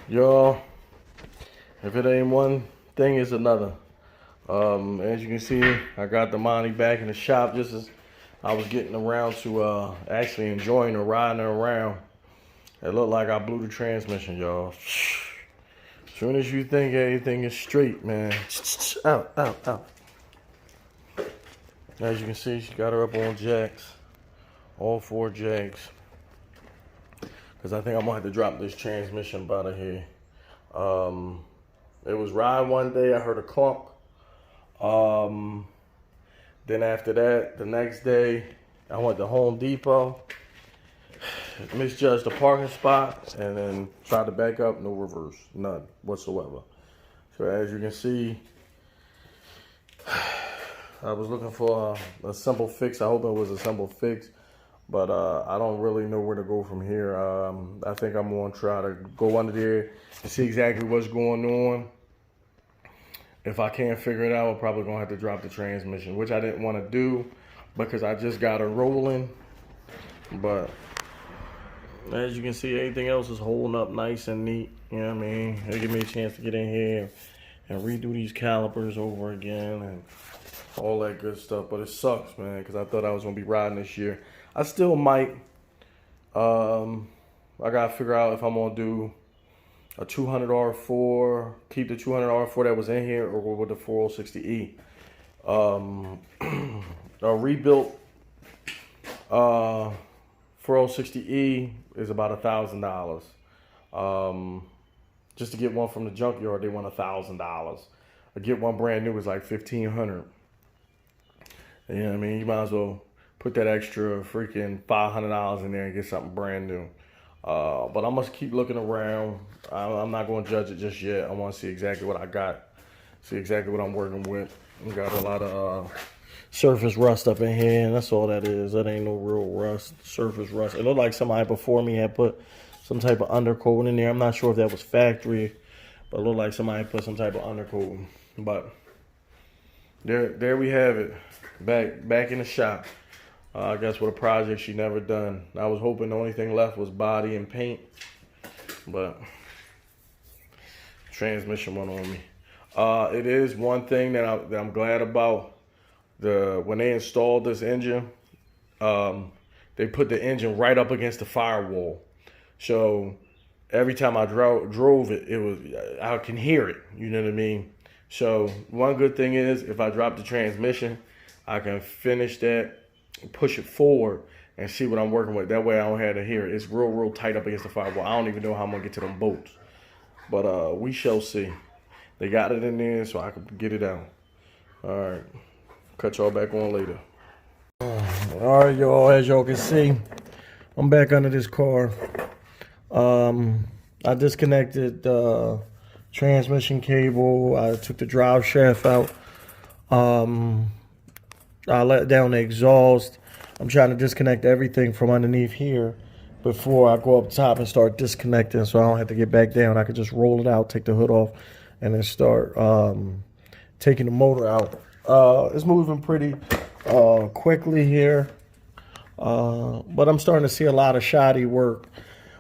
Y'all, if it ain't one thing, it's another. As you can see, I got the Monty back in the shop just as I was getting around to actually enjoying or riding around. It looked like I blew the transmission, y'all. As soon as you think everything is straight, man. Out, out, out. As you can see, she got her up on jacks. All 4 jacks. Because I think I'm going to have to drop this transmission out of here. It was riding one day, I heard a clunk. Then after that, the next day, I went to Home Depot, misjudged the parking spot, and then tried to back up, no reverse, none whatsoever. So as you can see, I was looking for a simple fix. I hope it was a simple fix, but I don't really know where to go from here. I think I'm gonna try to go under there and see exactly what's going on. If I can't figure it out, I'm probably gonna have to drop the transmission, which I didn't want to do because I just got it rolling. But as you can see, everything else is holding up nice and neat. You know what I mean? It'll give me a chance to get in here and redo these calipers over again and all that good stuff. But it sucks, man, because I thought I was gonna be riding this year. I still might. I gotta figure out if I'm gonna do a 200 R4, keep the 200 R4 that was in here, or go with the 4060E. A rebuilt 4060E is about $1,000. Just to get one from the junkyard, they want $1,000. To get one brand new is like $1,500. You know what I mean? You might as well put that extra freaking $500 in there and get something brand new. But I must keep looking around. I'm not going to judge it just yet. I want to see exactly what I got, see exactly what I'm working with. We got a lot of surface rust up in here, and that's all that is. That ain't no real rust, surface rust. It looked like somebody before me had put some type of undercoat in there. I'm not sure if that was factory, but it looked like somebody put some type of undercoat. But there we have it, back in the shop. I guess with a project she never done. I was hoping the only thing left was body and paint, but transmission went on me. It is one thing that I'm glad about. When they installed this engine, they put the engine right up against the firewall. So every time I drove it, I can hear it. You know what I mean? So one good thing is if I drop the transmission, I can finish that, push it forward, and see what I'm working with. That way I don't have to hear it. It's real tight up against the firewall. I don't even know how I'm gonna get to them bolts, but we shall see. They got it in there so I can get it out. All right, cut y'all back on later. All right, y'all, as y'all can see, I'm back under this car. I disconnected the transmission cable. I took the drive shaft out. I let down the exhaust. I'm trying to disconnect everything from underneath here before I go up top and start disconnecting, so I don't have to get back down. I could just roll it out, take the hood off, and then start taking the motor out. It's moving pretty quickly here, but I'm starting to see a lot of shoddy work.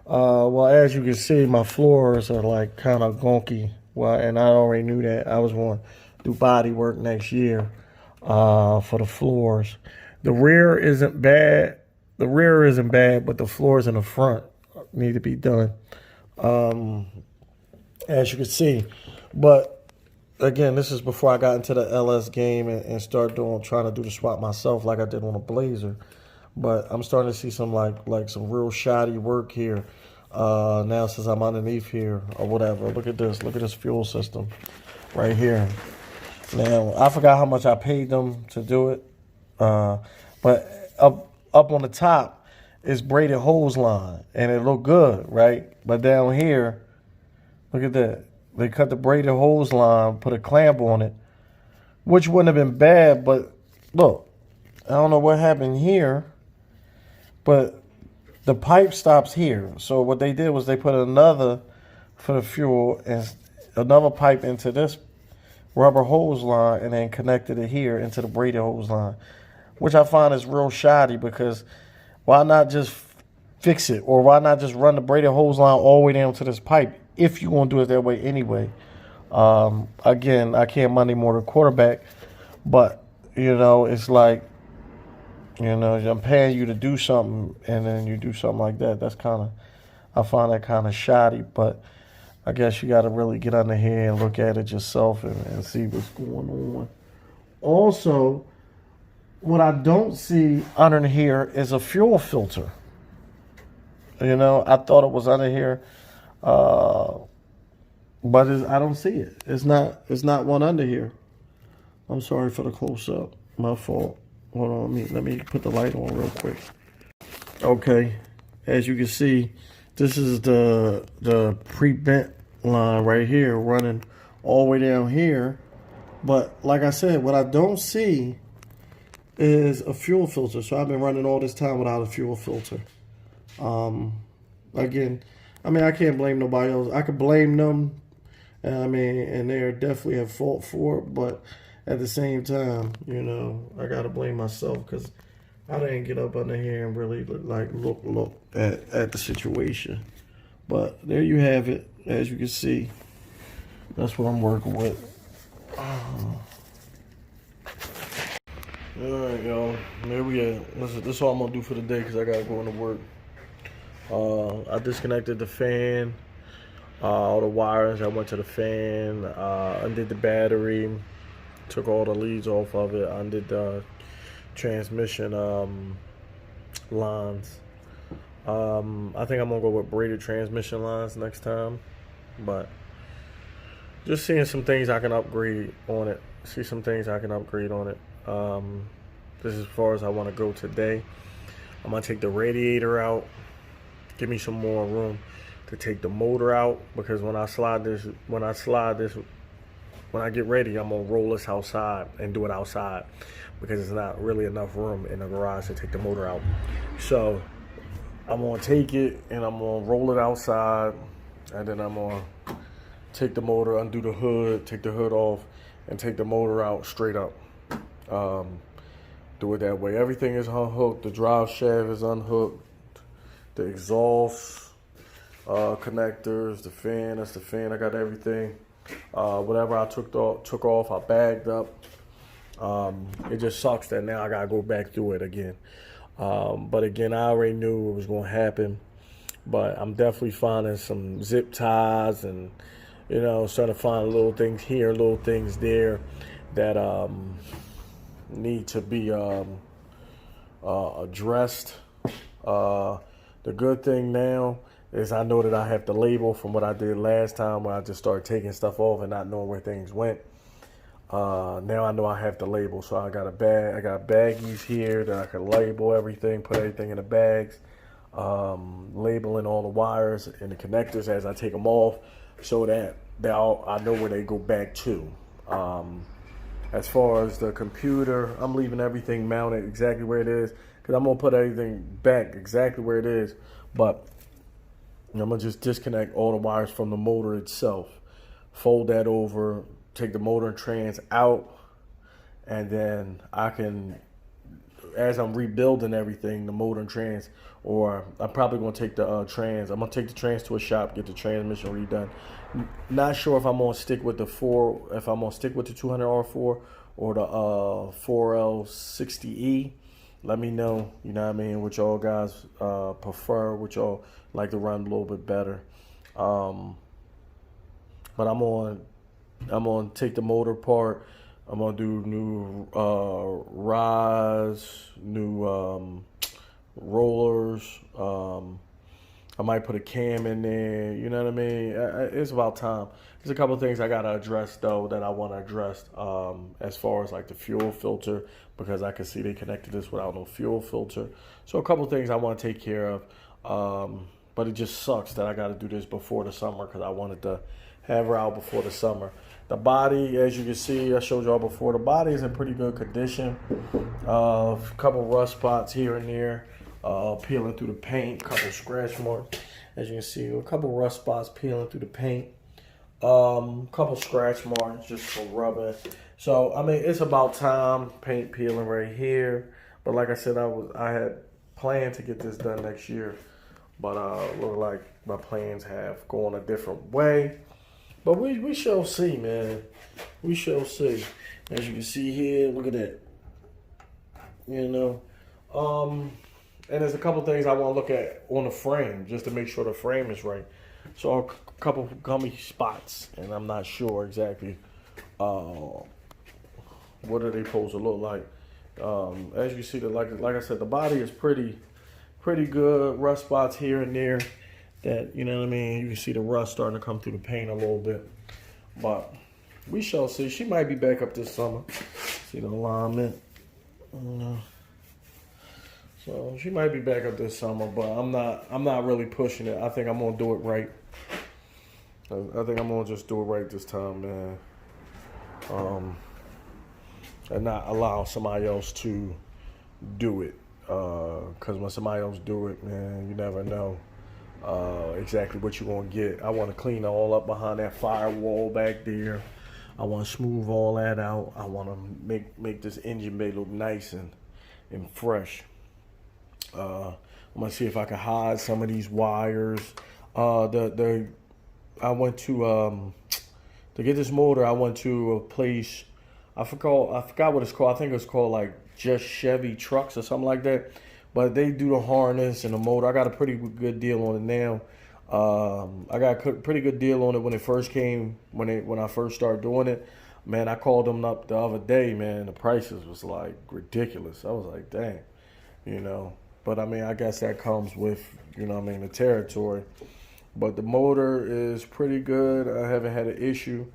Well, as you can see, my floors are like kind of gonky. Well, and I already knew that. I was going to do body work next year for the floors. The rear isn't bad. The rear isn't bad, but the floors in the front need to be done, as you can see. But again, this is before I got into the LS game and start trying to do the swap myself like I did on a Blazer. But I'm starting to see some like some real shoddy work here now since I'm underneath here or whatever. Look at this. Look at this fuel system right here. Now, I forgot how much I paid them to do it, but up on the top is braided hose line, and it looked good, right? But down here, look at that. They cut the braided hose line, put a clamp on it, which wouldn't have been bad, but look, I don't know what happened here, but the pipe stops here. So what they did was they put another for the fuel and another pipe into this rubber hose line and then connected it here into the braided hose line, which I find is real shoddy because why not just fix it? Or why not just run the braided hose line all the way down to this pipe? if you want to do it that way anyway. Again, I can't money more than quarterback, but it's like, I'm paying you to do something, and then you do something like that. I find that kind of shoddy, but I guess you got to really get under here and look at it yourself and see what's going on. Also, what I don't see under here is a fuel filter. I thought it was under here, but I don't see it. It's not one under here. I'm sorry for the close up. My fault. Hold on, let me put the light on real quick. Okay, as you can see, this is the pre-bent line right here running all the way down here. But like I said, what I don't see is a fuel filter. So I've been running all this time without a fuel filter. Again, I can't blame nobody else. I could blame them. And they're definitely at fault for it. But at the same time, I gotta blame myself because I didn't get up under here and really look at the situation. But there you have it. As you can see, that's what I'm working with. All right, y'all. There we are. This is all I'm gonna do for the day because I gotta go into work. I disconnected the fan, all the wires. I went to the fan, undid the battery, took all the leads off of it, undid the transmission lines. I think I'm gonna go with braided transmission lines next time, but just seeing some things I can upgrade on it. This is as far as I want to go today. I'm gonna take the radiator out, give me some more room to take the motor out, because when I get ready, I'm gonna roll this outside and do it outside because there's not really enough room in the garage to take the motor out. So I'm gonna take it and I'm gonna roll it outside, and then I'm gonna take the motor, undo the hood, take the hood off, and take the motor out straight up. Do it that way. Everything is unhooked. The drive shaft is unhooked. The exhaust connectors, the fan, that's the fan. I got everything. Whatever I took off, I bagged up. It just sucks that now I gotta go back through it again. But again, I already knew it was gonna happen. But I'm definitely finding some zip ties and starting to find little things here, little things there that need to be addressed. The good thing now is I know that I have the label from what I did last time when I just started taking stuff off and not knowing where things went. Now I know I have the label, so I got baggies here that I can label everything, put everything in the bags, labeling all the wires and the connectors as I take them off, so that I know where they go back to. As far as the computer, I'm leaving everything mounted exactly where it is because I'm going to put everything back exactly where it is. But I'm going to just disconnect all the wires from the motor itself, fold that over, take the motor and trans out, and then I can, as I'm rebuilding everything, the motor and trans, or I'm probably going to take the trans. I'm going to take the trans to a shop, get the transmission redone. Not sure if I'm going to stick with the 200R4 or the 4L60E. Let me know, what y'all guys prefer, what y'all like to run a little bit better. But I'm going to take the motor apart. I'm going to do new rods, new rollers. I might put a cam in there. You know what I mean? It's about time. There's a couple of things I got to address, though, that I want to address as far as like the fuel filter, because I can see they connected this without no fuel filter. So a couple of things I want to take care of. But it just sucks that I got to do this before the summer because I wanted to have her out before the summer. The body, as you can see, I showed y'all before, the body is in pretty good condition. A couple rust spots here and there, peeling through the paint, couple scratch marks. As you can see, a couple rust spots peeling through the paint. Couple scratch marks just for rubbing. So, it's about time. Paint peeling right here. But like I said, I had planned to get this done next year. But look like my plans have gone a different way. But we shall see, man. We shall see. As you can see here, look at that. You know. And there's a couple things I want to look at on the frame just to make sure the frame is right. So a couple gummy spots, and I'm not sure exactly what are they supposed to look like. As you see, like I said, the body is pretty good. Rust spots here and there. That, you know what I mean. You can see the rust starting to come through the paint a little bit, but we shall see. She might be back up this summer. See the alignment. So she might be back up this summer, but I'm not really pushing it. I think I'm gonna do it right. I think I'm gonna just do it right this time, man. And not allow somebody else to do it. Cause when somebody else do it, man, you never know exactly what you're gonna get. I want to clean all up behind that firewall back there. I want to smooth all that out. I want to make this engine bay look nice and fresh. I'm gonna see if I can hide some of these wires. I went to get this motor. I went to a place. I forgot what it's called. I think it's called like Just Chevy Trucks or something like that. But they do the harness and the motor. I got a pretty good deal on it now. I got a pretty good deal on it when it first came. When I first started doing it, man, I called them up the other day. Man, the prices was like ridiculous. I was like, dang, you know. But I mean, I guess that comes with, you know what I mean, the territory. But the motor is pretty good. I haven't had an issue.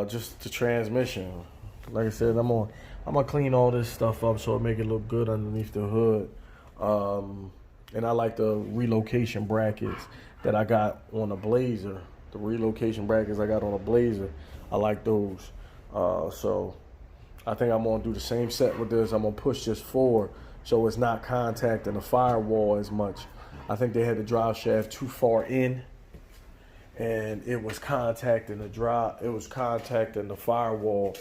Just the transmission. Like I said, I'm gonna clean all this stuff up so it make it look good underneath the hood. And I like the relocation brackets that I got on the Blazer. The relocation brackets I got on the Blazer, I like those. So I think I'm gonna do the same set with this. I'm gonna push this forward so it's not contacting the firewall as much. I think they had the drive shaft too far in, and it was contacting the firewall.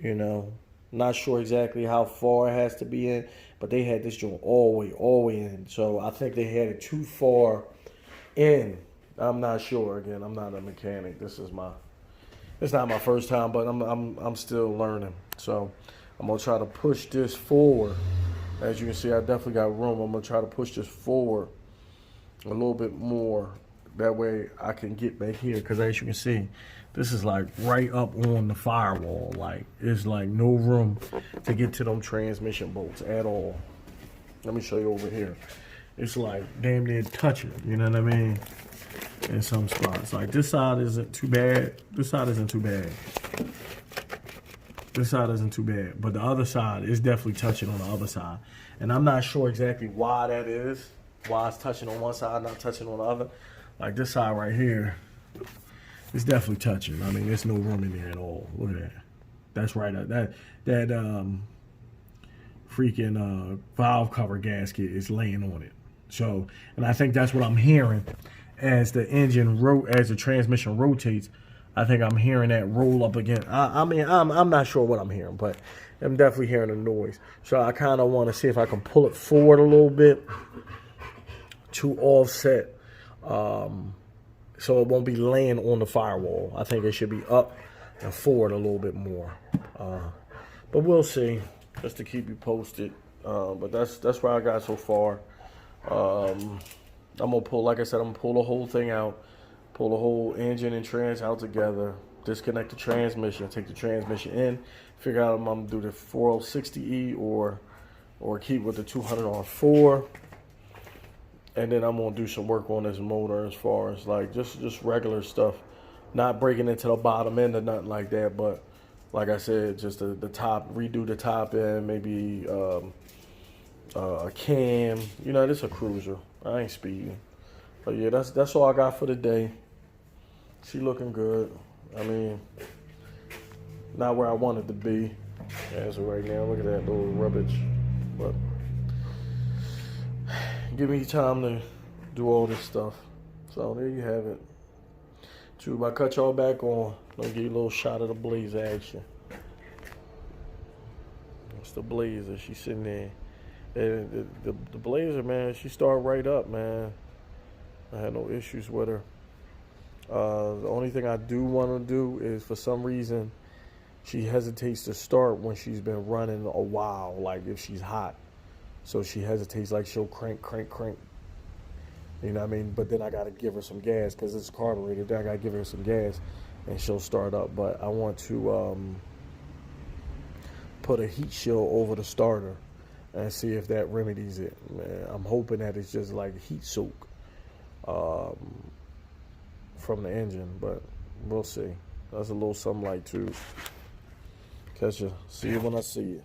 You know, not sure exactly how far it has to be in, but they had this joint all the way in. So I think they had it too far in. I'm not sure. Again, I'm not a mechanic. It's not my first time, but I'm still learning. So I'm gonna try to push this forward. As you can see, I definitely got room. I'm gonna try to push this forward a little bit more. That way I can get back here. Because as you can see, this is like right up on the firewall. Like, it's like no room to get to them transmission bolts at all. Let me show you over here. It's like damn near touching, you know what I mean? In some spots. Like this side isn't too bad. This side isn't too bad. This side isn't too bad, but the other side is definitely touching on the other side. And I'm not sure exactly why that is. Why it's touching on one side, not touching on the other. Like this side right here, it's definitely touching. I mean, there's no room in there at all. Look at that. That's right. That freaking valve cover gasket is laying on it. So, and I think that's what I'm hearing as the as the transmission rotates. I think I'm hearing that roll up again. I mean, I'm not sure what I'm hearing, but I'm definitely hearing a noise. So I kind of want to see if I can pull it forward a little bit to offset, so it won't be laying on the firewall. I think it should be up and forward a little bit more. But we'll see, just to keep you posted. But that's where I got so far. I'm gonna pull, like I said, I'm gonna pull the whole thing out. Pull the whole engine and trans out together, disconnect the transmission, take the transmission in, figure out if I'm gonna do the 4060E or keep with the 200R4, and then I'm gonna do some work on this motor as far as like just regular stuff, not breaking into the bottom end or nothing like that, but like I said, just the top, redo the top end, maybe a cam. You know, this is a cruiser. I ain't speeding. But yeah, that's all I got for today. She looking good. I mean, not where I wanted to be as of right now. Look at that little rubbish. But give me time to do all this stuff. So there you have it. Tube, I cut y'all back on. Let me give you a little shot of the Blazer action. It's the Blazer. She's sitting there And the Blazer, man, she started right up, man. I had no issues with her. The only thing I do want to do is, for some reason, she hesitates to start when she's been running a while, like if she's hot. So she hesitates, like she'll crank, crank, crank. You know what I mean? But then I got to give her some gas because it's carbureted. Then I got to give her some gas and she'll start up. But I want to put a heat shield over the starter and see if that remedies it. Man, I'm hoping that it's just like heat soak from the engine, but we'll see. That's a little something like to catch you. See you when I see you.